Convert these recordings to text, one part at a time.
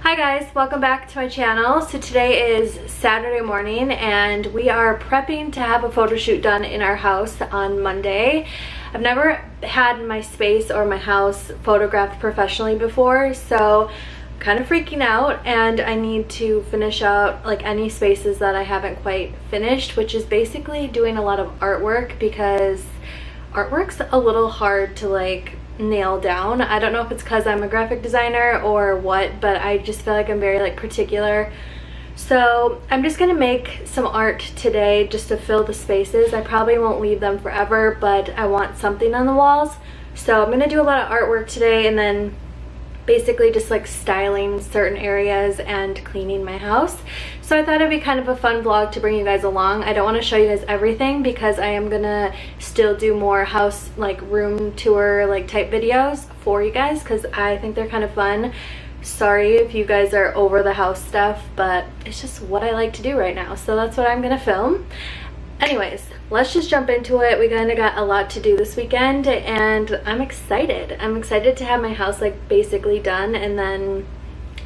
Hi guys, welcome back to my channel. So today is Saturday morning and we are prepping to have a photo shoot done in our house on Monday. I've never had my space or my house photographed professionally before, so I'm kind of freaking out, and I need to finish out like any spaces that I haven't quite finished, which is basically doing a lot of artwork because artwork's a little hard to like nail down. I don't know if it's because I'm a graphic designer or what, but I just feel like I'm very like particular. So I'm just gonna make some art today just to fill the spaces. I probably won't leave them forever, but I want something on the walls. So I'm gonna do a lot of artwork today and then basically just like styling certain areas and cleaning my house. So I thought it'd be kind of a fun vlog to bring you guys along. I don't want to show you guys everything because I am gonna still do more house like room tour like type videos for you guys because I think they're kind of fun. Sorry if you guys are over the house stuff, but it's just what I like to do right now, so that's what I'm gonna film. Anyways, let's just jump into it. We kind of got a lot to do this weekend and I'm excited. I'm excited to have my house like basically done, and then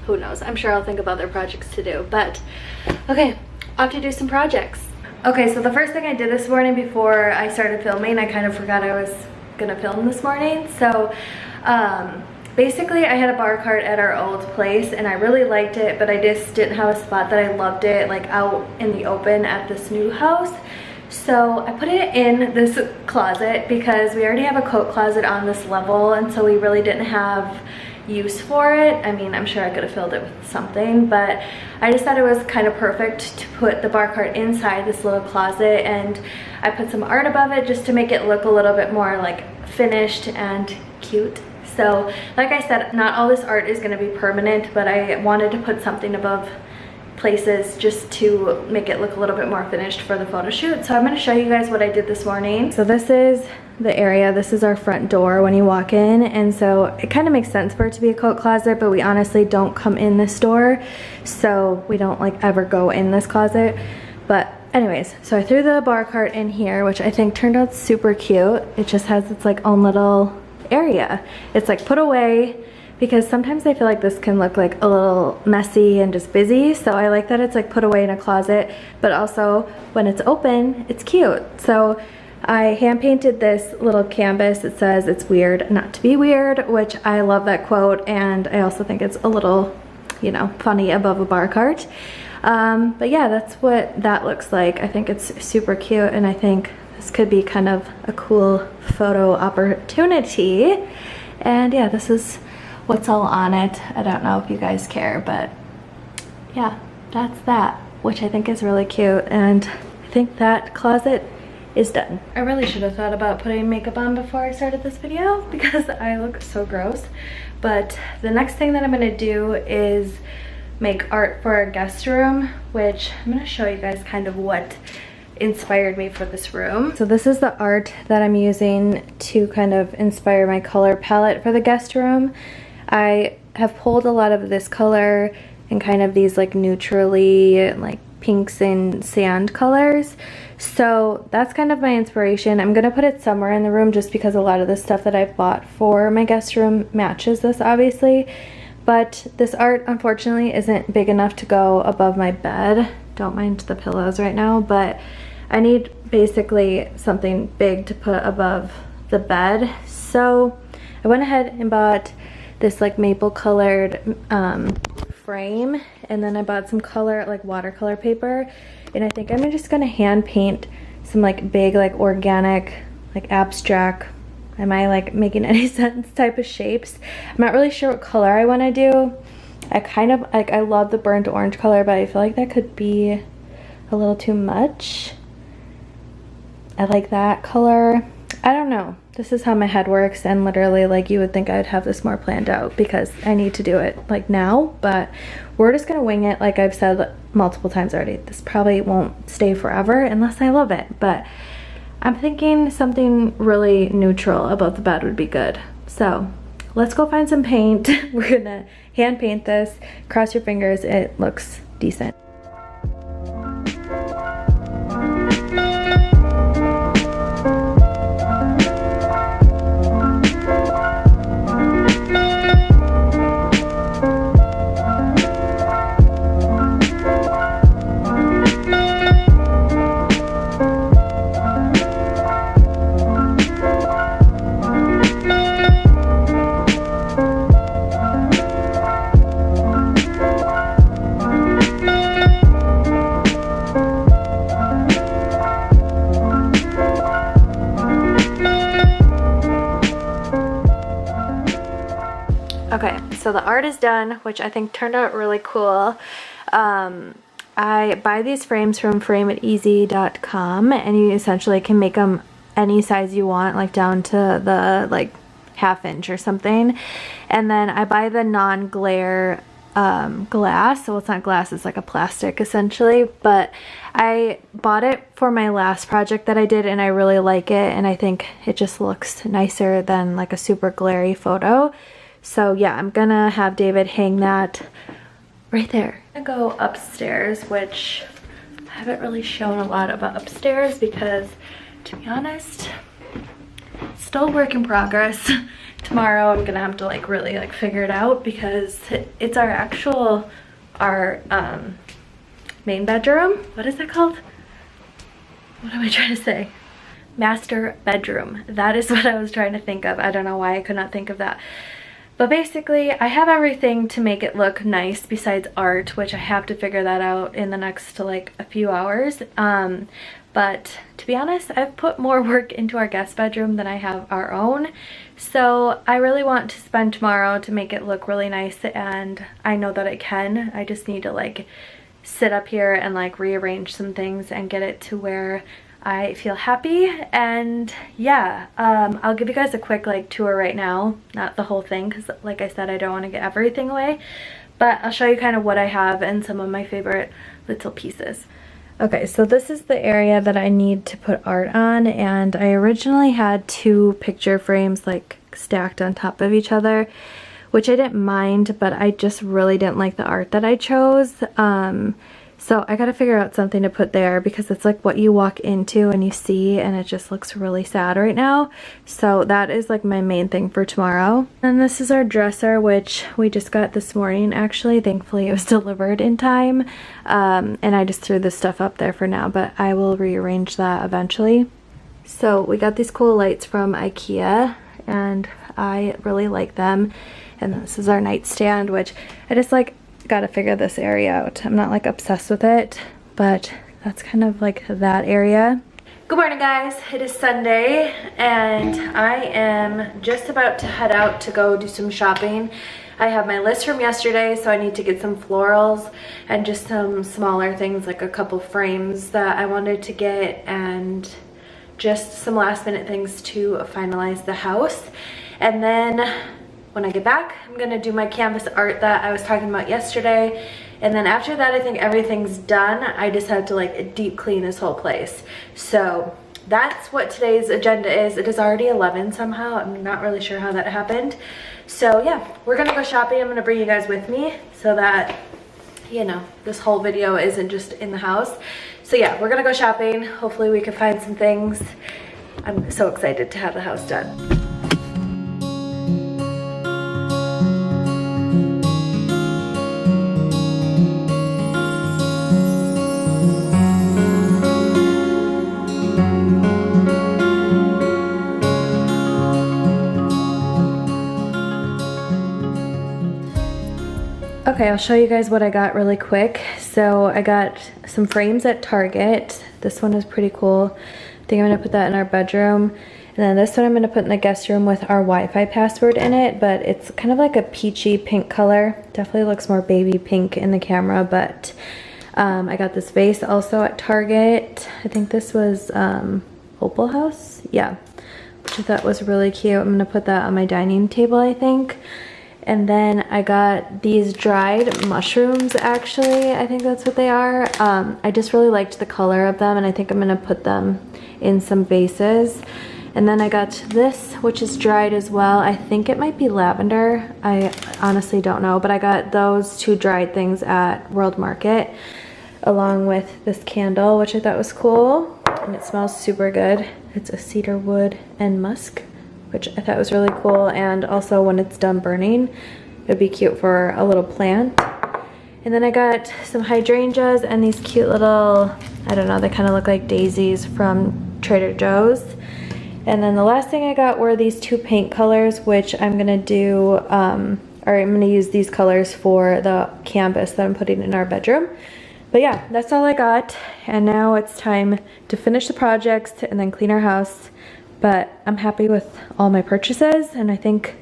who knows, I'm sure I'll think of other projects to do. But okay, off to do some projects. Okay, so the first thing I did this morning before I started filming, I kind of forgot I was gonna film this morning. So basically I had a bar cart at our old place and I really liked it, but I just didn't have a spot that I loved it like out in the open at this new house. So I put it in this closet because we already have a coat closet on this level, and so we really didn't have use for it. I mean, I'm sure I could have filled it with something, but I just thought it was kind of perfect to put the bar cart inside this little closet, and I put some art above it just to make it look a little bit more like finished and cute. So like I said, not all this art is going to be permanent, but I wanted to put something above places just to make it look a little bit more finished for the photo shoot. So I'm going to show you guys what I did this morning. So this is the area, this is our front door when you walk in, and so it kind of makes sense for it to be a coat closet, but we honestly don't come in this door, so we don't like ever go in this closet. But anyways, so I threw the bar cart in here, which I think turned out super cute. It just has its like own little area. It's like put away, because sometimes I feel like this can look like a little messy and just busy, so I like that it's like put away in a closet, but also when it's open, it's cute. So I hand painted this little canvas. It says it's weird not to be weird, which I love that quote, and I also think it's a little, you know, funny above a bar cart. But yeah, that's what that looks like. I think it's super cute, and I think this could be kind of a cool photo opportunity. And yeah, this is what's all on it. I don't know if you guys care, but yeah, that's that, which I think is really cute, and I think that closet is done. I really should have thought about putting makeup on before I started this video because I look so gross. But the next thing that I'm gonna do is make art for our guest room, which I'm gonna show you guys kind of what inspired me for this room. So this is the art that I'm using to kind of inspire my color palette for the guest room. I have pulled a lot of this color and kind of these like neutrally like pinks and sand colors. So that's kind of my inspiration. I'm gonna put it somewhere in the room just because a lot of the stuff that I've bought for my guest room matches this obviously. But this art unfortunately isn't big enough to go above my bed. Don't mind the pillows right now, but I need basically something big to put above the bed. So I went ahead and bought this like maple colored frame, and then I bought some color like watercolor paper, and I think I'm just gonna hand paint some like big like organic like abstract, am I like making any sense, type of shapes. I'm not really sure what color I want to do. I kind of like, I love the burnt orange color, but I feel like that could be a little too much. I like that color. I don't know. This is how my head works, and literally like you would think I'd have this more planned out because I need to do it like now, but we're just gonna wing it. Like I've said multiple times already, this probably won't stay forever unless I love it, but I'm thinking something really neutral above the bed would be good. So let's go find some paint. We're gonna hand paint this. Cross your fingers, it looks decent. so the art is done, which I think turned out really cool. I buy these frames from frameiteasy.com, and you essentially can make them any size you want, like down to the like 1/2 inch or something. And then I buy the non-glare glass. So it's not glass, it's like a plastic essentially, but I bought it for my last project that I did and I really like it, and I think it just looks nicer than like a super glary photo. So yeah, I'm gonna have David hang that right there. I'm gonna go upstairs, which I haven't really shown a lot about upstairs because, to be honest, still a work in progress. Tomorrow I'm gonna have to like really like figure it out because it's our main bedroom. What is that called? What am I trying to say? Master bedroom. That is what I was trying to think of. I don't know why I could not think of that. But basically, I have everything to make it look nice besides art, which I have to figure that out in the next like a few hours. But to be honest, I've put more work into our guest bedroom than I have our own. So I really want to spend tomorrow to make it look really nice, and I know that I can. I just need to like sit up here and like rearrange some things and get it to where I feel happy. And yeah, I'll give you guys a quick like tour right now, not the whole thing because like I said, I don't want to get everything away, but I'll show you kind of what I have and some of my favorite little pieces. Okay, so this is the area that I need to put art on, and I originally had 2 picture frames like stacked on top of each other, which I didn't mind, but I just really didn't like the art that I chose. So I gotta figure out something to put there because it's like what you walk into and you see, and it just looks really sad right now. So that is like my main thing for tomorrow. And this is our dresser, which we just got this morning actually. Thankfully it was delivered in time. And I just threw this stuff up there for now, but I will rearrange that eventually. So we got these cool lights from IKEA and I really like them. And this is our nightstand, which I just like gotta figure this area out. I'm not like obsessed with it, but that's kind of like that area. Good morning guys, it is Sunday and I am just about to head out to go do some shopping. I have my list from yesterday, so I need to get some florals and just some smaller things like a couple frames that I wanted to get, and just some last minute things to finalize the house. And then when I get back, I'm gonna do my canvas art that I was talking about yesterday. And then after that, I think everything's done. I just have to like deep clean this whole place. So that's what today's agenda is. It is already 11 somehow. I'm not really sure how that happened. So yeah, we're gonna go shopping. I'm gonna bring you guys with me so that, you know, this whole video isn't just in the house. So yeah, we're gonna go shopping. Hopefully we can find some things. I'm so excited to have the house done. Okay, I'll show you guys what I got really quick. So I got some frames at Target. This one is pretty cool. I think I'm gonna put that in our bedroom. And then this one I'm gonna put in the guest room with our Wi-Fi password in it, but it's kind of like a peachy pink color. Definitely looks more baby pink in the camera, but I got this vase also at Target. I think this was Opal House, yeah, which I thought was really cute. I'm gonna put that on my dining table, I think. And then I got these dried mushrooms, actually. I think that's what they are. I just really liked the color of them, and I think I'm gonna put them in some vases. And then I got this, which is dried as well. I think it might be lavender. I honestly don't know, but I got those 2 dried things at World Market, along with this candle, which I thought was cool. And it smells super good. It's a cedar wood and musk, which I thought was really cool. And also when it's done burning, it'd be cute for a little plant. And then I got some hydrangeas and these cute little, I don't know, they kind of look like daisies from Trader Joe's. And then the last thing I got were these 2 paint colors, which I'm gonna do, or I'm gonna use these colors for the canvas that I'm putting in our bedroom. But yeah, that's all I got. And now it's time to finish the projects and then clean our house. But I'm happy with all my purchases, and I think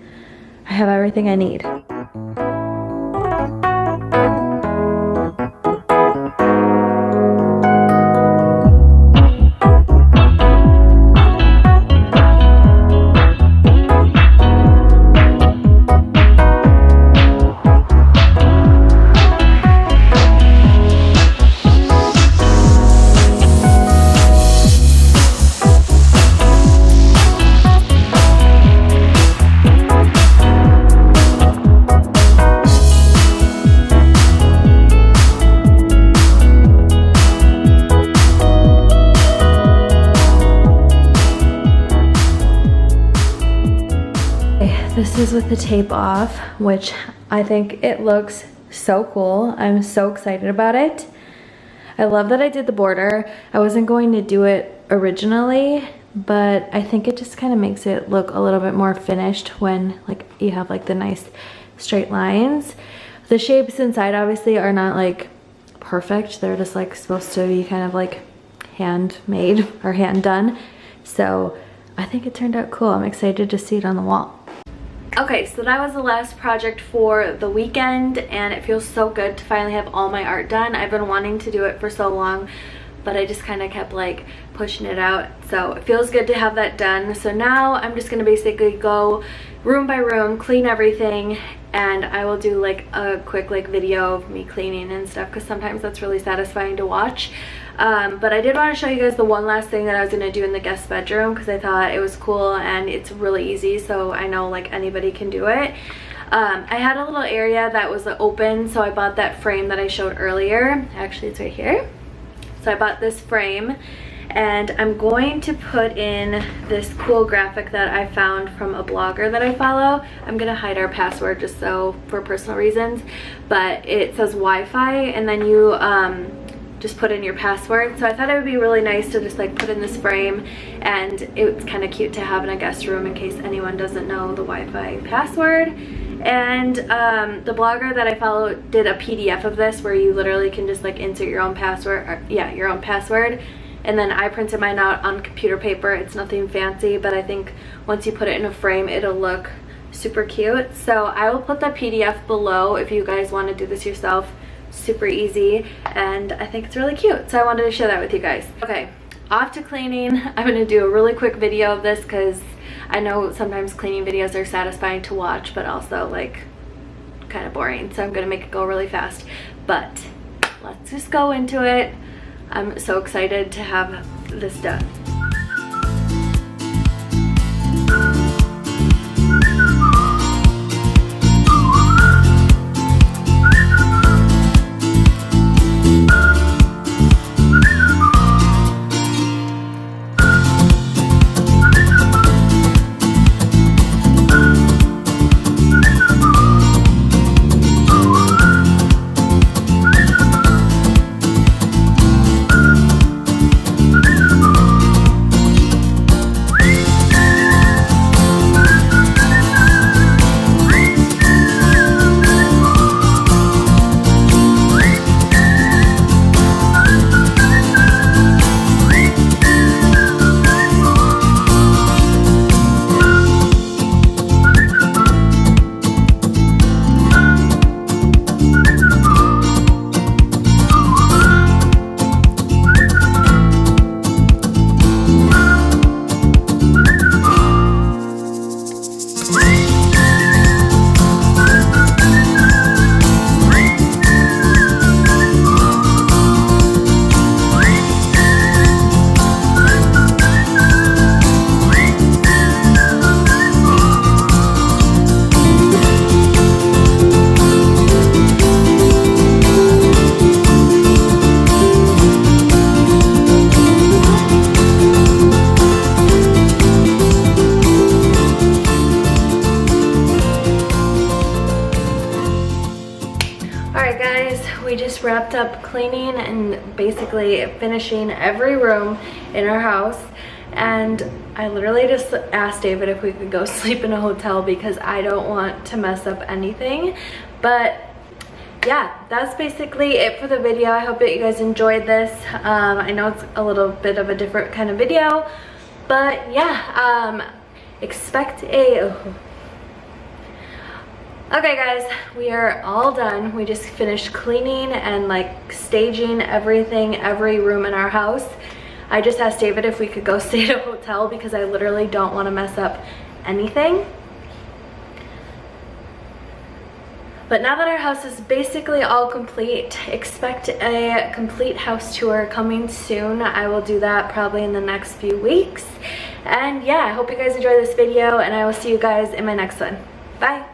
I have everything I need. This is with the tape off, which I think it looks so cool. I'm so excited about it. I love that I did the border. I wasn't going to do it originally, but I think it just kind of makes it look a little bit more finished when like you have like the nice straight lines. The shapes inside obviously are not like perfect. They're just like supposed to be kind of like handmade or hand done. So I think it turned out cool. I'm excited to see it on the wall. Okay, so that was the last project for the weekend, and it feels so good to finally have all my art done. I've been wanting to do it for so long, but I just kind of kept like pushing it out. So it feels good to have that done. So now I'm just gonna basically go room by room, clean everything, and I will do like a quick like video of me cleaning and stuff, because sometimes that's really satisfying to watch. But I did want to show you guys the one last thing that I was going to do in the guest bedroom, because I thought it was cool and it's really easy, so I know like anybody can do it. I had a little area that was open, so I bought that frame that I showed earlier. Actually, it's right here. So I bought this frame, and I'm going to put in this cool graphic that I found from a blogger that I follow. I'm gonna hide our password just so for personal reasons, but it says Wi-Fi, and then you just put in your password. So I thought it would be really nice to just like put in this frame, and it's kind of cute to have in a guest room in case anyone doesn't know the Wi-Fi password. And the blogger that I follow did a PDF of this where you literally can just like insert your own password, or, yeah, your own password. And then I printed mine out on computer paper. It's nothing fancy, but I think once you put it in a frame, it'll look super cute. So I will put the PDF below if you guys want to do this yourself. Super easy, and I think it's really cute, so I wanted to share that with you guys. Okay, off to cleaning. I'm going to do a really quick video of this because I know sometimes cleaning videos are satisfying to watch, but also like kind of boring, so I'm going to make it go really fast. But let's just go into it. I'm so excited to have this done. We just wrapped up cleaning and basically finishing every room in our house, and I literally just asked David if we could go sleep in a hotel because I don't want to mess up anything. But yeah, that's basically it for the video. I hope that you guys enjoyed this. I know it's a little bit of a different kind of video, but yeah, expect a okay guys, we are all done. We just finished cleaning and like staging everything, every room in our house. I just asked David if we could go stay at a hotel because I literally don't want to mess up anything. But now that our house is basically all complete, expect a complete house tour coming soon. I will do that probably in the next few weeks. And yeah, I hope you guys enjoy this video, and I will see you guys in my next one. Bye.